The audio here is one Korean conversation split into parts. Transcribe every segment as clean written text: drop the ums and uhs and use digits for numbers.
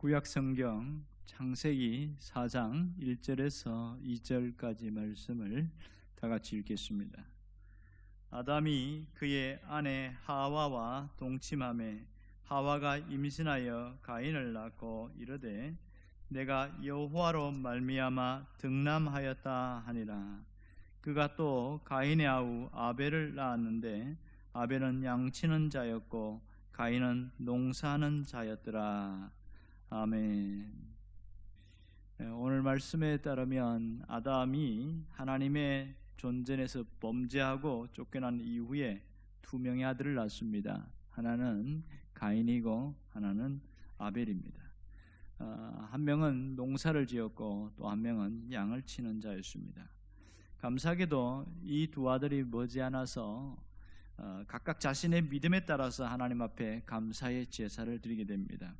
구약성경 창세기 4장 1절에서 2절까지 말씀을 다 같이 읽겠습니다. 아담이 그의 아내 하와와 동침하매 하와가 임신하여 가인을 낳고 이르되 내가 여호와로 말미암아 득남하였다 하니라. 그가 또 가인의 아우 아벨을 낳았는데 아벨은 양치는 자였고 가인은 농사하는 자였더라. 아멘. 오늘 말씀에 따르면 아담이 하나님의 존전에서 범죄하고 쫓겨난 이후에 두 명의 아들을 낳습니다. 하나는 가인이고 하나는 아벨입니다. 한 명은 농사를 지었고 또 한 명은 양을 치는 자였습니다. 감사하게도 이 두 아들이 머지않아서 각각 자신의 믿음에 따라서 하나님 앞에 감사의 제사를 드리게 됩니다.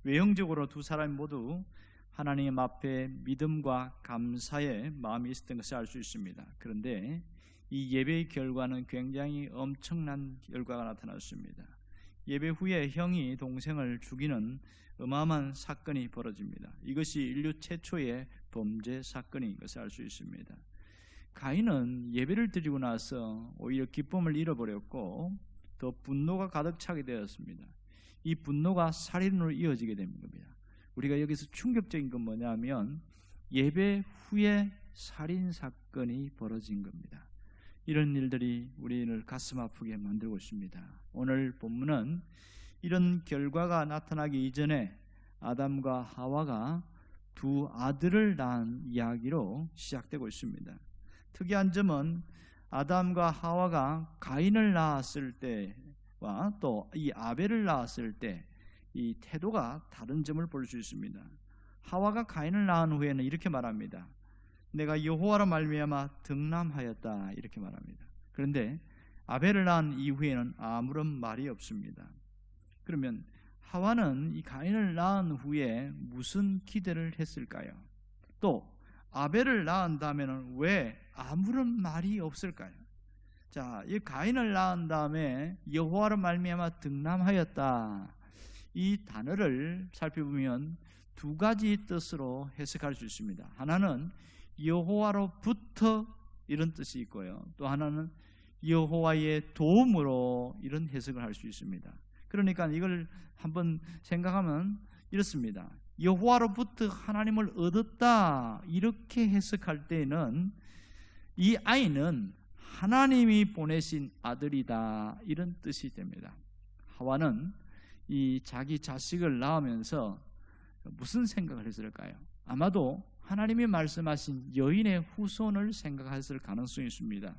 외형적으로 두 사람 모두 하나님 앞에 믿음과 감사의 마음이 있었던 것을 알 수 있습니다. 그런데 이 예배의 결과는 굉장히 엄청난 결과가 나타났습니다. 예배 후에 형이 동생을 죽이는 어마어마한 사건이 벌어집니다. 이것이 인류 최초의 범죄 사건인 것을 알 수 있습니다. 가인은 예배를 드리고 나서 오히려 기쁨을 잃어버렸고 더 분노가 가득 차게 되었습니다. 이 분노가 살인으로 이어지게 되는 겁니다. 우리가 여기서 충격적인 건 뭐냐면 예배 후에 살인 사건이 벌어진 겁니다. 이런 일들이 우리를 가슴 아프게 만들고 있습니다. 오늘 본문은 이런 결과가 나타나기 이전에 아담과 하와가 두 아들을 낳은 이야기로 시작되고 있습니다. 특이한 점은 아담과 하와가 가인을 낳았을 때와 또 이 아벨을 낳았을 때 이 태도가 다른 점을 볼 수 있습니다. 하와가 가인을 낳은 후에는 이렇게 말합니다. 내가 여호와로 말미암아 득남하였다 이렇게 말합니다. 그런데 아벨을 낳은 이후에는 아무런 말이 없습니다. 그러면 하와는 이 가인을 낳은 후에 무슨 기대를 했을까요? 또 아벨을 낳은 다음에는 왜 아무런 말이 없을까요? 자, 이 가인을 낳은 다음에 여호와로 말미암아 득남하였다 이 단어를 살펴보면 두 가지 뜻으로 해석할 수 있습니다. 하나는 여호와로부터 이런 뜻이 있고요. 또 하나는 여호와의 도움으로 이런 해석을 할 수 있습니다. 그러니까 이걸 한번 생각하면 이렇습니다. 여호와로부터 하나님을 얻었다 이렇게 해석할 때는 이 아이는 하나님이 보내신 아들이다 이런 뜻이 됩니다. 하와는 이 자기 자식을 낳으면서 무슨 생각을 했을까요? 아마도 하나님이 말씀하신 여인의 후손을 생각했을 가능성이 있습니다.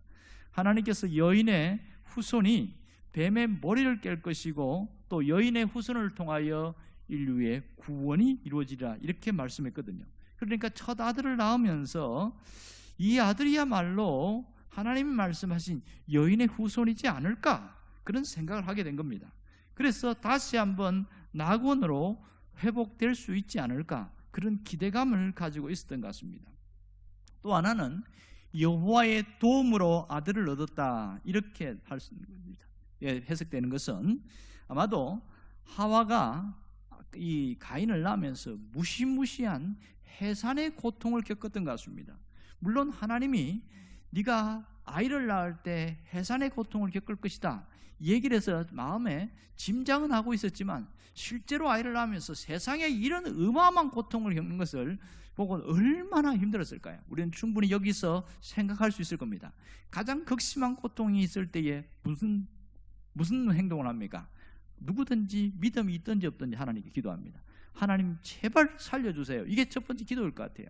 하나님께서 여인의 후손이 뱀의 머리를 깰 것이고 또 여인의 후손을 통하여 인류의 구원이 이루어지리라 이렇게 말씀했거든요. 그러니까 첫 아들을 낳으면서 이 아들이야말로 하나님이 말씀하신 여인의 후손이지 않을까 그런 생각을 하게 된 겁니다. 그래서 다시 한번 낙원으로 회복될 수 있지 않을까 그런 기대감을 가지고 있었던 것 같습니다. 또 하나는 여호와의 도움으로 아들을 얻었다 이렇게 할 수 있는 겁니다. 해석되는 것은 아마도 하와가 이 가인을 낳으면서 무시무시한 해산의 고통을 겪었던 것 같습니다. 물론 하나님이 네가 아이를 낳을 때 해산의 고통을 겪을 것이다 얘기를 해서 마음에 짐작은 하고 있었지만 실제로 아이를 낳으면서 세상에 이런 어마어마한 고통을 겪는 것을 보고 얼마나 힘들었을까요? 우리는 충분히 여기서 생각할 수 있을 겁니다. 가장 극심한 고통이 있을 때에 무슨 행동을 합니까? 누구든지 믿음이 있든지 없든지 하나님께 기도합니다. 하나님 제발 살려주세요. 이게 첫 번째 기도일 것 같아요.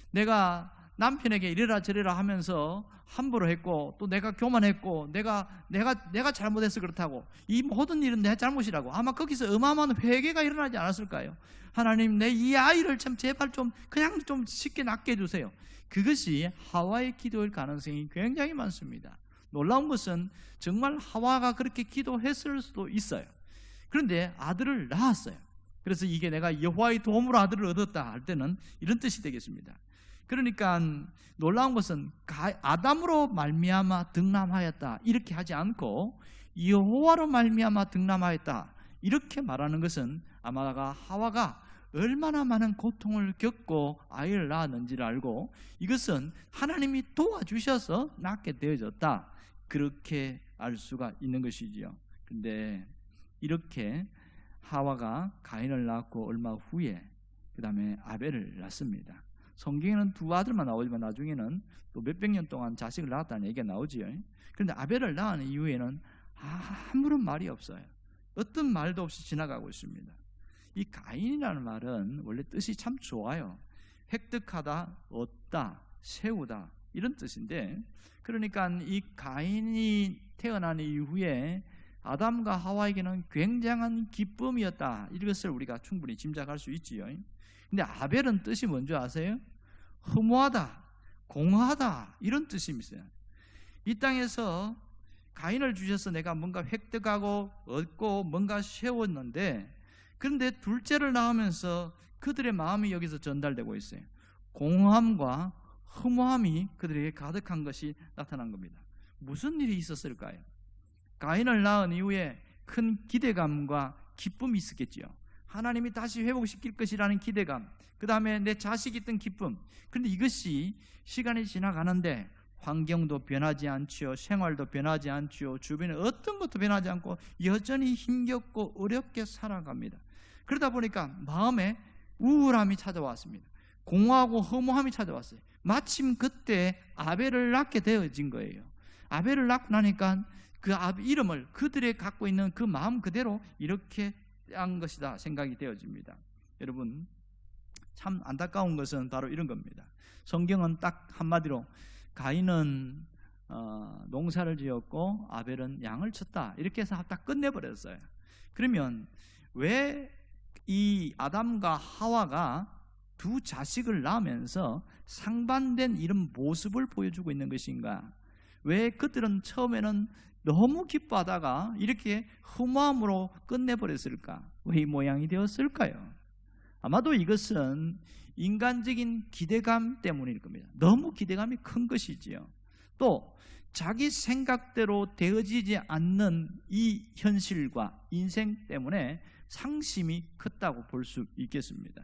내가 남편에게 이래라 저래라 하면서 함부로 했고 또 내가 교만했고 내가 잘못해서 그렇다고 이 모든 일은 내 잘못이라고 아마 거기서 어마어마한 회개가 일어나지 않았을까요? 하나님 내 이 아이를 참 제발 좀 그냥 좀 쉽게 낫게 해주세요. 그것이 하와의 기도일 가능성이 굉장히 많습니다. 놀라운 것은 정말 하와가 그렇게 기도했을 수도 있어요. 그런데 아들을 낳았어요. 그래서 이게 내가 여호와의 도움으로 아들을 얻었다 할 때는 이런 뜻이 되겠습니다. 그러니까 놀라운 것은 아담으로 말미암아 득남하였다 이렇게 하지 않고 여호와로 말미암아 득남하였다 이렇게 말하는 것은 아마 하와가 얼마나 많은 고통을 겪고 아이를 낳았는지를 알고 이것은 하나님이 도와주셔서 낳게 되어졌다, 그렇게 알 수가 있는 것이지요. 근데 이렇게 하와가 가인을 낳고 얼마 후에 그 다음에 아벨을 낳습니다. 성경에는 두 아들만 나오지만 나중에는 또 몇백 년 동안 자식을 낳았다는 얘기가 나오지요. 그런데 아벨을 낳은 이후에는 아무런 말이 없어요. 어떤 말도 없이 지나가고 있습니다. 이 가인이라는 말은 원래 뜻이 참 좋아요. 획득하다, 얻다, 세우다, 이런 뜻인데, 그러니까 이 가인이 태어난 이후에 아담과 하와에게는 굉장한 기쁨이었다, 이것을 우리가 충분히 짐작할 수 있지요. 근데 아벨은 뜻이 뭔지 아세요? 허무하다, 공허하다, 이런 뜻이 있어요. 이 땅에서 가인을 주셔서 내가 뭔가 획득하고 얻고 뭔가 세웠는데, 그런데 둘째를 낳으면서 그들의 마음이 여기서 전달되고 있어요. 공허함과 허무함이 그들에게 가득한 것이 나타난 겁니다. 무슨 일이 있었을까요? 가인을 낳은 이후에 큰 기대감과 기쁨이 있었겠지요. 하나님이 다시 회복시킬 것이라는 기대감, 그 다음에 내 자식이 있던 기쁨. 그런데 이것이 시간이 지나가는데 환경도 변하지 않지요, 생활도 변하지 않지요, 주변에 어떤 것도 변하지 않고 여전히 힘겹고 어렵게 살아갑니다. 그러다 보니까 마음에 우울함이 찾아왔습니다. 공허하고 허무함이 찾아왔어요. 마침 그때 아벨을 낳게 되어진 거예요. 아벨을 낳고 나니까 그 이름을 그들의 갖고 있는 그 마음 그대로 이렇게 한 것이다 생각이 되어집니다. 여러분, 참 안타까운 것은 바로 이런 겁니다. 성경은 딱 한마디로 가인은 농사를 지었고 아벨은 양을 쳤다, 이렇게 해서 딱 끝내버렸어요. 그러면 왜 이 아담과 하와가 두 자식을 낳으면서 상반된 이런 모습을 보여주고 있는 것인가? 왜 그들은 처음에는 너무 기뻐하다가 이렇게 허무함으로 끝내버렸을까? 왜 이 모양이 되었을까요? 아마도 이것은 인간적인 기대감 때문일 겁니다. 너무 기대감이 큰 것이지요. 또 자기 생각대로 되어지지 않는 이 현실과 인생 때문에 상심이 컸다고 볼 수 있겠습니다.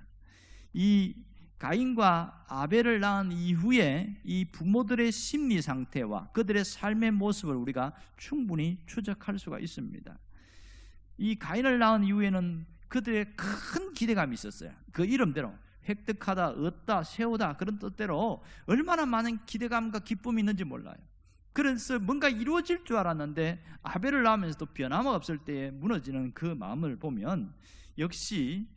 이 가인과 아벨을 낳은 이후에 이 부모들의 심리 상태와 그들의 삶의 모습을 우리가 충분히 추적할 수가 있습니다. 이 가인을 낳은 이후에는 그들의 큰 기대감이 있었어요. 그 이름대로 획득하다, 얻다, 세우다, 그런 뜻대로 얼마나 많은 기대감과 기쁨이 있는지 몰라요. 그래서 뭔가 이루어질 줄 알았는데 아벨을 낳으면서도 변함없을 때에 무너지는 그 마음을 보면 역시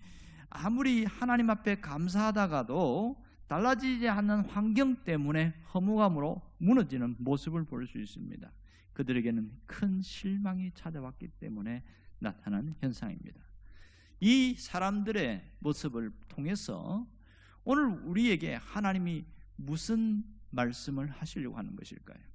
아무리 하나님 앞에 감사하다가도 달라지지 않는 환경 때문에 허무감으로 무너지는 모습을 볼 수 있습니다. 그들에게는 큰 실망이 찾아왔기 때문에 나타난 현상입니다. 이 사람들의 모습을 통해서 오늘 우리에게 하나님이 무슨 말씀을 하시려고 하는 것일까요?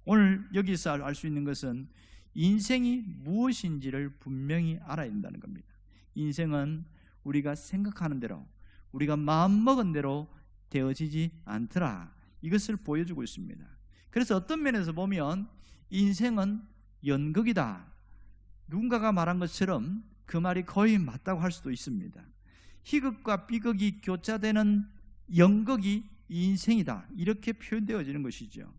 오늘 여기서 알 수 있는 것은 인생이 무엇인지를 분명히 알아야 된다는 겁니다. 인생은 우리가 생각하는 대로, 우리가 마음먹은 대로 되어지지 않더라, 이것을 보여주고 있습니다. 그래서 어떤 면에서 보면 인생은 연극이다, 누군가가 말한 것처럼 그 말이 거의 맞다고 할 수도 있습니다. 희극과 비극이 교차되는 연극이 인생이다, 이렇게 표현되어지는 것이죠.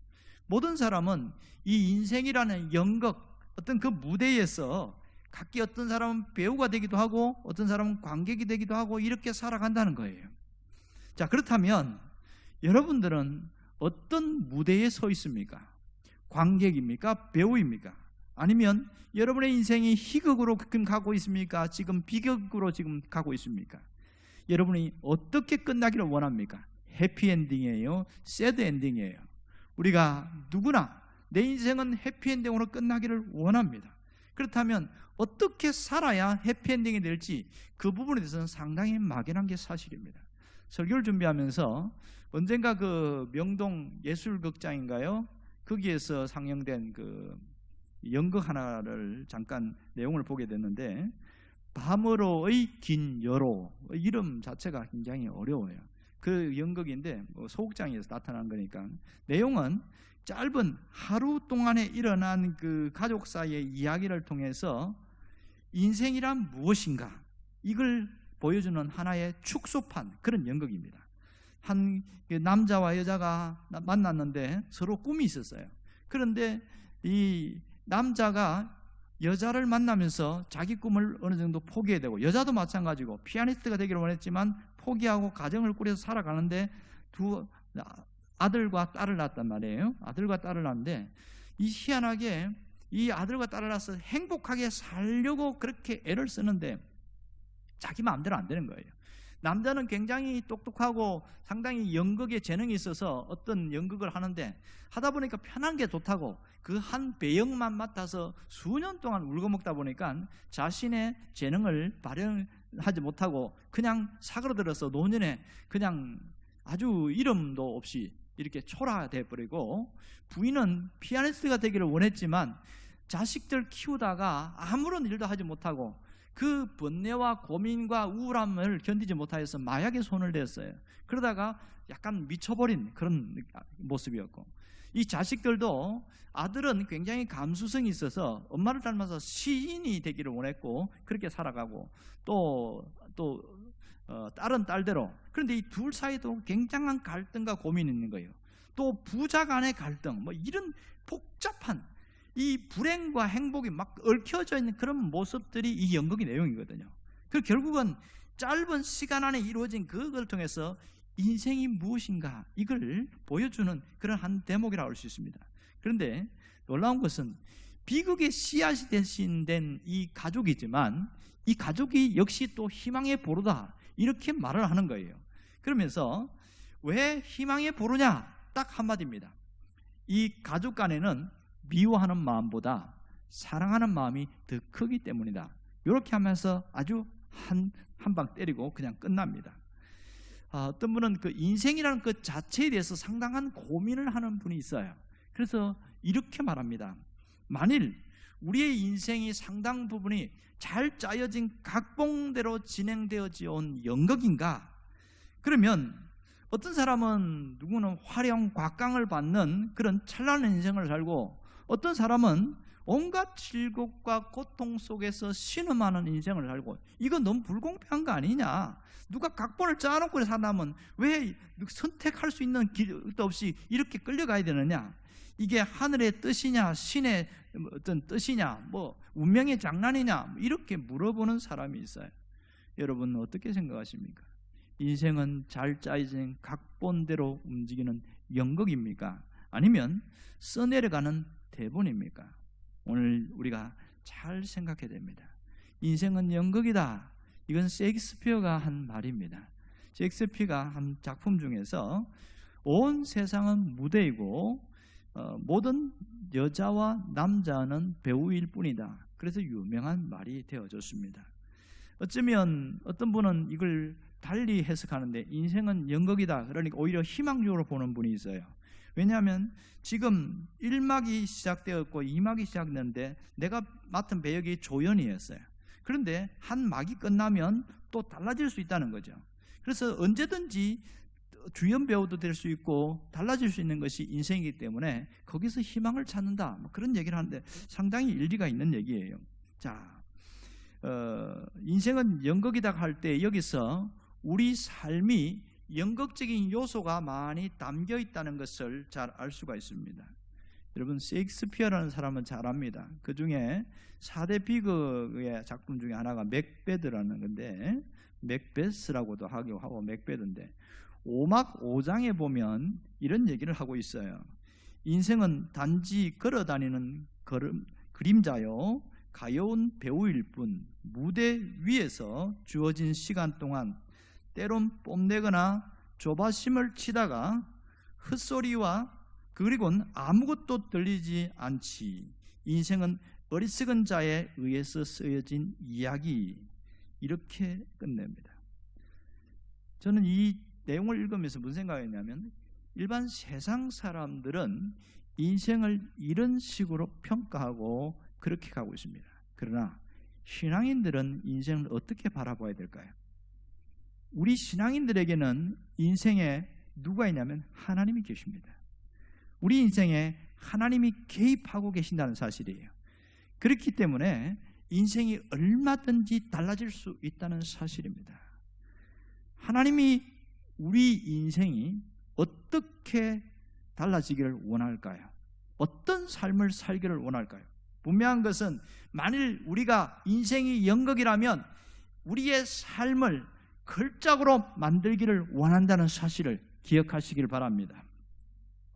모든 사람은 이 인생이라는 연극, 어떤 그 무대에서 각기 어떤 사람은 배우가 되기도 하고 어떤 사람은 관객이 되기도 하고 이렇게 살아간다는 거예요. 자, 그렇다면 여러분들은 어떤 무대에 서 있습니까? 관객입니까? 배우입니까? 아니면 여러분의 인생이 희극으로 지금 가고 있습니까? 지금 비극으로 지금 가고 있습니까? 여러분이 어떻게 끝나기를 원합니까? 해피엔딩이에요? 새드엔딩이에요? 우리가 누구나 내 인생은 해피엔딩으로 끝나기를 원합니다. 그렇다면 어떻게 살아야 해피엔딩이 될지 그 부분에 대해서는 상당히 막연한 게 사실입니다. 설교를 준비하면서 언젠가 그 명동 예술극장인가요? 거기에서 상영된 그 연극 하나를 잠깐 내용을 보게 됐는데, 밤으로의 긴 여로, 이름 자체가 굉장히 어려워요. 그 연극인데 소극장에서 나타난 거니까 내용은 짧은 하루 동안에 일어난 그 가족 사이의 이야기를 통해서 인생이란 무엇인가, 이걸 보여주는 하나의 축소판, 그런 연극입니다. 한 남자와 여자가 만났는데 서로 꿈이 있었어요. 그런데 이 남자가 여자를 만나면서 자기 꿈을 어느 정도 포기해야 되고, 여자도 마찬가지고 피아니스트가 되기를 원했지만 포기하고 가정을 꾸려서 살아가는데 두 아들과 딸을 낳았단 말이에요. 아들과 딸을 낳았는데 이 희한하게 이 아들과 딸을 낳아서 행복하게 살려고 그렇게 애를 쓰는데 자기 마음대로 안 되는 거예요. 남자는 굉장히 똑똑하고 상당히 연극에 재능이 있어서 어떤 연극을 하는데 하다 보니까 편한 게 좋다고 그 한 배역만 맡아서 수년 동안 울고 먹다 보니까 자신의 재능을 발현하지 못하고 그냥 사그러들어서 노년에 그냥 아주 이름도 없이 이렇게 초라돼 버리고, 부인은 피아니스트가 되기를 원했지만 자식들 키우다가 아무런 일도 하지 못하고 그 번뇌와 고민과 우울함을 견디지 못하여서 마약에 손을 댔어요. 그러다가 약간 미쳐버린 그런 모습이었고, 이 자식들도 아들은 굉장히 감수성이 있어서 엄마를 닮아서 시인이 되기를 원했고 그렇게 살아가고, 또 딸은 딸대로. 그런데 이 둘 사이도 굉장한 갈등과 고민이 있는 거예요. 또 부자 간의 갈등, 뭐 이런 복잡한 이 불행과 행복이 막 얽혀져 있는 그런 모습들이 이 연극의 내용이거든요. 그 결국은 짧은 시간 안에 이루어진 그걸 통해서 인생이 무엇인가 이걸 보여주는 그런 한 대목이라고 할 수 있습니다. 그런데 놀라운 것은 비극의 씨앗이 대신된 이 가족이지만 이 가족이 역시 또 희망의 보루다, 이렇게 말을 하는 거예요. 그러면서 왜 희망의 보루냐? 딱 한마디입니다. 이 가족 간에는 미워하는 마음보다 사랑하는 마음이 더 크기 때문이다. 이렇게 하면서 아주 한 방 때리고 그냥 끝납니다. 어떤 분은 그 인생이라는 것 자체에 대해서 상당한 고민을 하는 분이 있어요. 그래서 이렇게 말합니다. 만일 우리의 인생이 상당 부분이 잘 짜여진 각본대로 진행되어져 온 연극인가? 그러면 어떤 사람은 누구는 화려한 곽강을 받는 그런 찬란한 인생을 살고, 어떤 사람은 온갖 즐겁과 고통 속에서 신음하는 인생을 살고, 이건 너무 불공평한 거 아니냐? 누가 각본을 짜놓고 산다면 왜 선택할 수 있는 길도 없이 이렇게 끌려가야 되느냐? 이게 하늘의 뜻이냐, 신의 어떤 뜻이냐, 뭐 운명의 장난이냐, 이렇게 물어보는 사람이 있어요. 여러분 어떻게 생각하십니까? 인생은 잘 짜여진 각본대로 움직이는 연극입니까? 아니면 써내려가는 대본입니까? 오늘 우리가 잘 생각해야 됩니다. 인생은 연극이다. 이건 셰익스피어가 한 말입니다. 셰익스피어가 한 작품 중에서 온 세상은 무대이고 모든 여자와 남자는 배우일 뿐이다. 그래서 유명한 말이 되어졌습니다. 어쩌면 어떤 분은 이걸 달리 해석하는데 인생은 연극이다, 그러니까 오히려 희망적으로 보는 분이 있어요. 왜냐하면 지금 1막이 시작되었고 2막이 시작됐는데 내가 맡은 배역이 조연이었어요. 그런데 한 막이 끝나면 또 달라질 수 있다는 거죠. 그래서 언제든지 주연 배우도 될 수 있고 달라질 수 있는 것이 인생이기 때문에 거기서 희망을 찾는다, 뭐 그런 얘기를 하는데 상당히 일리가 있는 얘기예요. 자, 인생은 연극이다 할 때 여기서 우리 삶이 연극적인 요소가 많이 담겨 있다는 것을 잘 알 수가 있습니다. 여러분 셰익스피어라는 사람은 잘 압니다. 그 중에 4대 비극의 작품 중에 하나가 맥베드라는 건데, 맥베스라고도 하고 맥베드인데 5막 5장에 보면 이런 얘기를 하고 있어요. 인생은 단지 걸어다니는 그림자요 가여운 배우일 뿐, 무대 위에서 주어진 시간 동안 때론 뽐내거나 조바심을 치다가 헛소리와 그리고는 아무것도 들리지 않지. 인생은 어리석은 자에 의해서 쓰여진 이야기. 이렇게 끝냅니다. 저는 이 내용을 읽으면서 무슨 생각했냐면, 일반 세상 사람들은 인생을 이런 식으로 평가하고 그렇게 가고 있습니다. 그러나 신앙인들은 인생을 어떻게 바라봐야 될까요? 우리 신앙인들에게는 인생에 누가 있냐면 하나님이 계십니다. 우리 인생에 하나님이 개입하고 계신다는 사실이에요. 그렇기 때문에 인생이 얼마든지 달라질 수 있다는 사실입니다. 하나님이 우리 인생이 어떻게 달라지기를 원할까요? 어떤 삶을 살기를 원할까요? 분명한 것은 만일 우리가 인생이 연극이라면 우리의 삶을 걸작으로 만들기를 원한다는 사실을 기억하시길 바랍니다.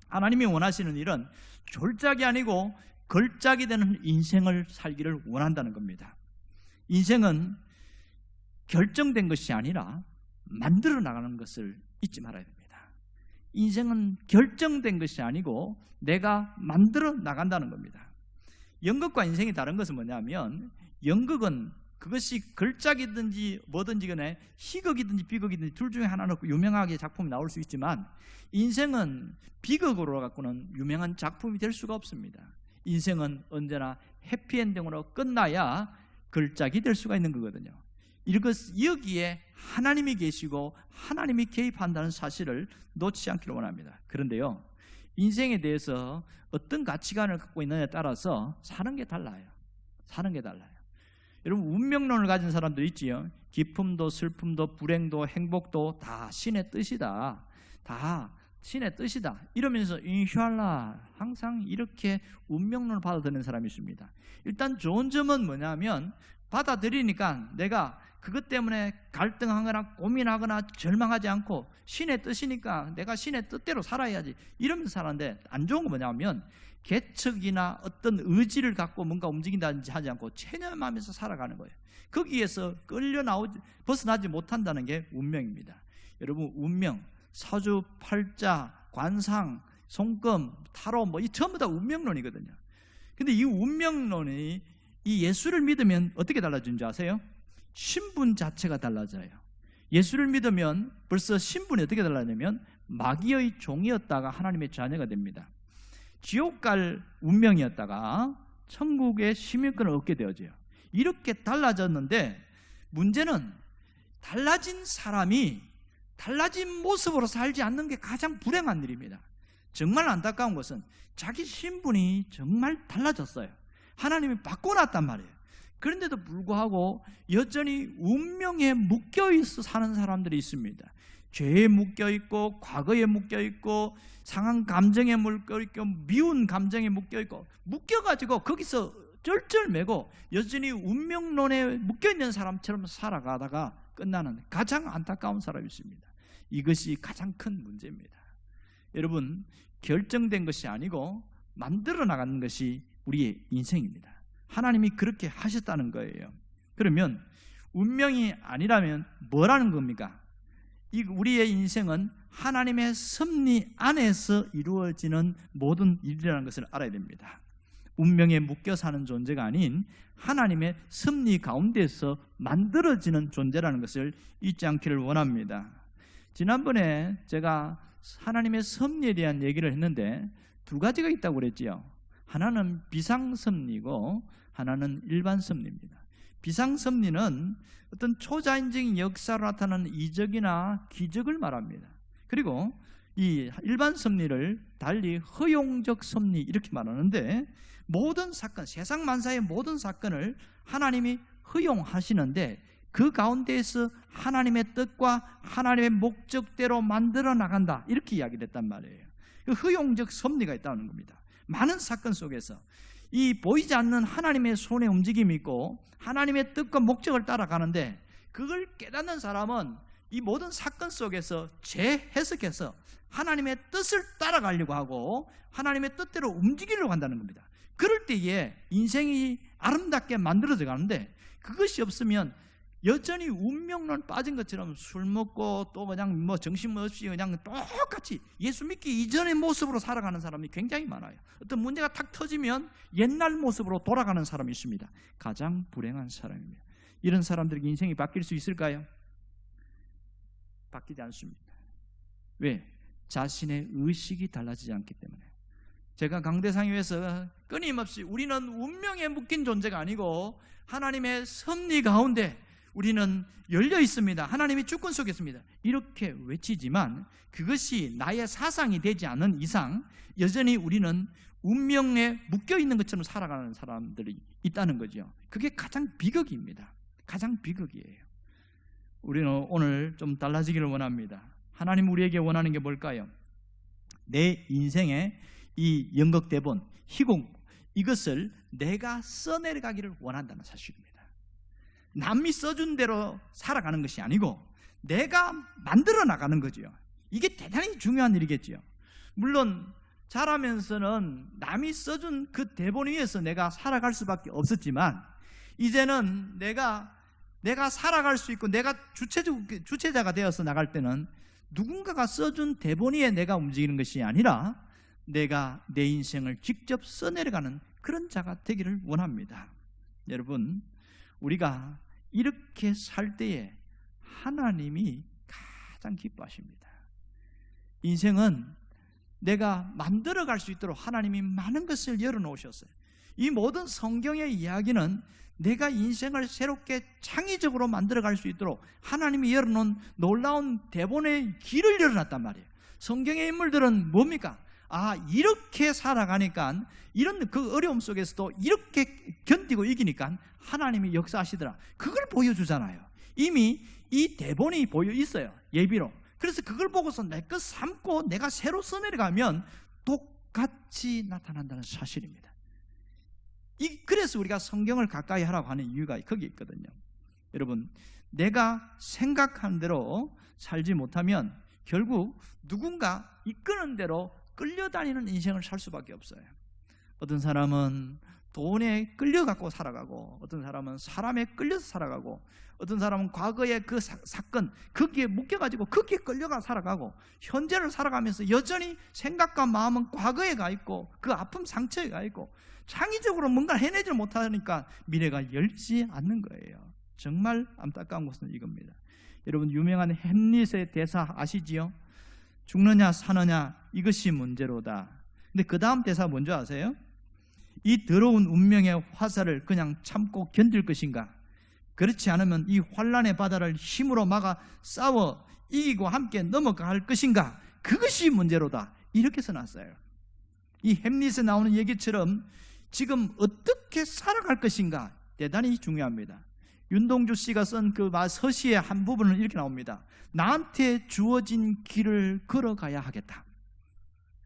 하나님이 원하시는 일은 졸작이 아니고 걸작이 되는 인생을 살기를 원한다는 겁니다. 인생은 결정된 것이 아니라 만들어 나가는 것을 잊지 말아야 됩니다. 인생은 결정된 것이 아니고 내가 만들어 나간다는 겁니다. 연극과 인생이 다른 것은 뭐냐면, 연극은 그것이 걸작이든지 뭐든지 간에 희극이든지 비극이든지 둘 중에 하나는 유명하게 작품이 나올 수 있지만, 인생은 비극으로 갖고는 유명한 작품이 될 수가 없습니다. 인생은 언제나 해피엔딩으로 끝나야 걸작이 될 수가 있는 거거든요. 여기에 하나님이 계시고 하나님이 개입한다는 사실을 놓치지 않기를 원합니다. 그런데요, 인생에 대해서 어떤 가치관을 갖고 있느냐에 따라서 사는 게 달라요. 사는 게 달라요. 여러분, 운명론을 가진 사람들 있지요. 기쁨도 슬픔도 불행도 행복도 다 신의 뜻이다. 다 신의 뜻이다. 이러면서 인샬라 항상 이렇게 운명론을 받아들이는 사람이 있습니다. 일단 좋은 점은 뭐냐면, 받아들이니까 내가 그것 때문에 갈등하거나 고민하거나 절망하지 않고 신의 뜻이니까 내가 신의 뜻대로 살아야지 이러면서 살았는데, 안 좋은 건 뭐냐면 개척이나 어떤 의지를 갖고 뭔가 움직인다든지 하지 않고 체념하면서 살아가는 거예요. 거기에서 벗어나지 못한다는 게 운명입니다. 여러분, 운명, 사주, 팔자, 관상, 손금, 타로 이 전부 다 운명론이거든요. 근데 이 운명론이 이 예수를 믿으면 어떻게 달라지는지 아세요? 신분 자체가 달라져요. 예수를 믿으면 벌써 신분이 어떻게 달라지냐면 마귀의 종이었다가 하나님의 자녀가 됩니다. 지옥 갈 운명이었다가 천국의 시민권을 얻게 되어져요. 이렇게 달라졌는데, 문제는 달라진 사람이 달라진 모습으로 살지 않는 게 가장 불행한 일입니다. 정말 안타까운 것은 자기 신분이 정말 달라졌어요. 하나님이 바꿔놨단 말이에요. 그런데도 불구하고 여전히 운명에 묶여있어 사는 사람들이 있습니다. 죄에 묶여있고 과거에 묶여있고 상한 감정에 묶여있고 미운 감정에 묶여있고 묶여가지고 거기서 쩔쩔매고 여전히 운명론에 묶여있는 사람처럼 살아가다가 끝나는 가장 안타까운 사람이 있습니다. 이것이 가장 큰 문제입니다. 여러분, 결정된 것이 아니고 만들어 나가는 것이 우리의 인생입니다. 하나님이 그렇게 하셨다는 거예요. 그러면 운명이 아니라면 뭐라는 겁니까? 우리의 인생은 하나님의 섭리 안에서 이루어지는 모든 일이라는 것을 알아야 됩니다. 운명에 묶여 사는 존재가 아닌 하나님의 섭리 가운데서 만들어지는 존재라는 것을 잊지 않기를 원합니다. 지난번에 제가 하나님의 섭리에 대한 얘기를 했는데 두 가지가 있다고 그랬지요. 하나는 비상섭리고 하나는 일반섭리입니다. 비상섭리는 어떤 초자연적인 역사로 나타나는 이적이나 기적을 말합니다. 그리고 이 일반섭리를 달리 허용적 섭리 이렇게 말하는데, 모든 사건, 세상 만사의 모든 사건을 하나님이 허용하시는데 그 가운데에서 하나님의 뜻과 하나님의 목적대로 만들어 나간다, 이렇게 이야기를 했단 말이에요. 그 허용적 섭리가 있다는 겁니다. 많은 사건 속에서 이 보이지 않는 하나님의 손의 움직임이 있고 하나님의 뜻과 목적을 따라가는데, 그걸 깨닫는 사람은 이 모든 사건 속에서 재해석해서 하나님의 뜻을 따라가려고 하고 하나님의 뜻대로 움직이려고 한다는 겁니다. 그럴 때에 인생이 아름답게 만들어져 가는데, 그것이 없으면 여전히 운명론 빠진 것처럼 술 먹고 또 그냥 정신없이 그냥 똑같이 예수 믿기 이전의 모습으로 살아가는 사람이 굉장히 많아요. 어떤 문제가 탁 터지면 옛날 모습으로 돌아가는 사람이 있습니다. 가장 불행한 사람입니다. 이런 사람들에게 인생이 바뀔 수 있을까요? 바뀌지 않습니다. 왜? 자신의 의식이 달라지지 않기 때문에. 제가 강대상회에서 끊임없이 우리는 운명에 묶인 존재가 아니고 하나님의 섭리 가운데 우리는 열려 있습니다. 하나님이 주권 속에 있습니다. 이렇게 외치지만 그것이 나의 사상이 되지 않는 이상 여전히 우리는 운명에 묶여 있는 것처럼 살아가는 사람들이 있다는 거죠. 그게 가장 비극입니다. 가장 비극이에요. 우리는 오늘 좀 달라지기를 원합니다. 하나님 우리에게 원하는 게 뭘까요? 내 인생의 이 연극 대본, 희곡, 이것을 내가 써내려가기를 원한다는 사실입니다. 남이 써준 대로 살아가는 것이 아니고 내가 만들어 나가는 거죠. 이게 대단히 중요한 일이겠죠. 물론 자라면서는 남이 써준 그 대본 위에서 내가 살아갈 수밖에 없었지만, 이제는 내가 살아갈 수 있고 내가 주체자가 되어서 나갈 때는 누군가가 써준 대본 위에 내가 움직이는 것이 아니라 내가 내 인생을 직접 써내려가는 그런 자가 되기를 원합니다. 여러분, 우리가 이렇게 살 때에 하나님이 가장 기뻐하십니다. 인생은 내가 만들어갈 수 있도록 하나님이 많은 것을 열어놓으셨어요. 이 모든 성경의 이야기는 내가 인생을 새롭게 창의적으로 만들어갈 수 있도록 하나님이 열어놓은 놀라운 대본의 길을 열어놨단 말이에요. 성경의 인물들은 뭡니까? 이렇게 살아가니까, 이런 그 어려움 속에서도 이렇게 견디고 이기니까 하나님이 역사하시더라. 그걸 보여주잖아요. 이미 이 대본이 보여 있어요, 예비로. 그래서 그걸 보고서 내 것 삼고 내가 새로 써내려가면 똑같이 나타난다는 사실입니다. 그래서 우리가 성경을 가까이 하라고 하는 이유가 거기 있거든요. 여러분, 내가 생각한 대로 살지 못하면 결국 누군가 이끄는 대로 끌려다니는 인생을 살 수밖에 없어요. 어떤 사람은 돈에 끌려갖고 살아가고, 어떤 사람은 사람에 끌려서 살아가고, 어떤 사람은 과거의 그 사건 거기에 묶여가지고 거기에 끌려가 살아가고, 현재를 살아가면서 여전히 생각과 마음은 과거에 가 있고 그 아픔 상처에 가 있고, 창의적으로 뭔가 해내지 못하니까 미래가 열지 않는 거예요. 정말 안타까운 것은 이겁니다. 여러분, 유명한 햄릿의 대사 아시지요? 죽느냐 사느냐 이것이 문제로다. 근데 그 다음 대사 뭔지 아세요? 이 더러운 운명의 화살을 그냥 참고 견딜 것인가? 그렇지 않으면 이 환난의 바다를 힘으로 막아 싸워 이기고 함께 넘어갈 것인가? 그것이 문제로다. 이렇게 써놨어요. 이 햄릿에 나오는 얘기처럼 지금 어떻게 살아갈 것인가 대단히 중요합니다. 윤동주 씨가 쓴 그 서시의 한 부분은 이렇게 나옵니다. 나한테 주어진 길을 걸어가야 하겠다.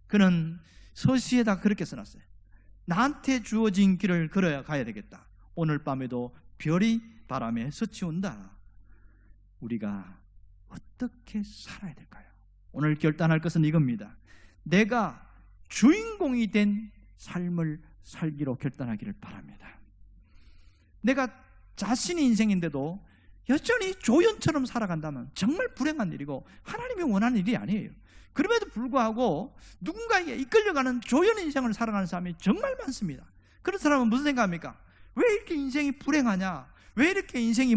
그는 서시에다 그렇게 써놨어요. 나한테 주어진 길을 걸어가야 되겠다. 오늘 밤에도 별이 바람에 스치운다. 우리가 어떻게 살아야 될까요? 오늘 결단할 것은 이겁니다. 내가 주인공이 된 삶을 살기로 결단하기를 바랍니다. 내가 자신의 인생인데도 여전히 조연처럼 살아간다면 정말 불행한 일이고 하나님이 원하는 일이 아니에요. 그럼에도 불구하고 누군가에게 이끌려가는 조연 인생을 살아가는 사람이 정말 많습니다. 그런 사람은 무슨 생각합니까? 왜 이렇게 인생이 불행하냐? 왜 이렇게 인생이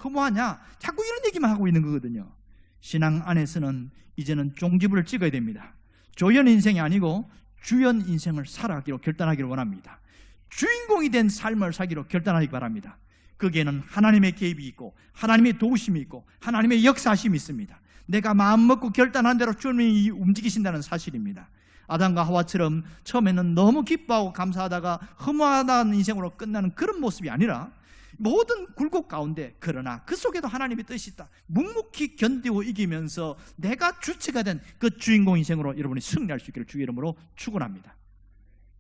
허무하냐? 자꾸 이런 얘기만 하고 있는 거거든요. 신앙 안에서는 이제는 종지부를 찍어야 됩니다. 조연 인생이 아니고 주연 인생을 살아가기로 결단하기를 원합니다. 주인공이 된 삶을 살기로 결단하기 바랍니다. 거기에는 하나님의 개입이 있고 하나님의 도우심이 있고 하나님의 역사심이 있습니다. 내가 마음 먹고 결단한 대로 주님이 움직이신다는 사실입니다. 아담과 하와처럼 처음에는 너무 기뻐하고 감사하다가 허무하다는 인생으로 끝나는 그런 모습이 아니라 모든 굴곡 가운데 그러나 그 속에도 하나님의 뜻이 있다. 묵묵히 견디고 이기면서 내가 주체가 된 그 주인공 인생으로 여러분이 승리할 수 있기를 주의 이름으로 축원합니다.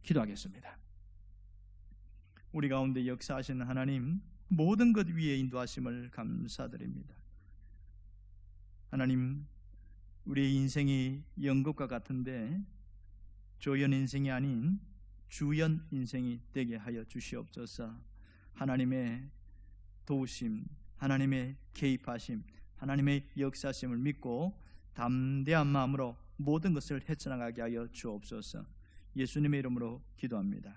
기도하겠습니다. 우리 가운데 역사하시는 하나님, 모든 것 위에 인도하심을 감사드립니다. 하나님, 우리의 인생이 연극과 같은데 조연 인생이 아닌 주연 인생이 되게 하여 주시옵소서. 하나님의 도우심, 하나님의 개입하심, 하나님의 역사심을 믿고 담대한 마음으로 모든 것을 헤쳐나가게 하여 주옵소서. 예수님의 이름으로 기도합니다.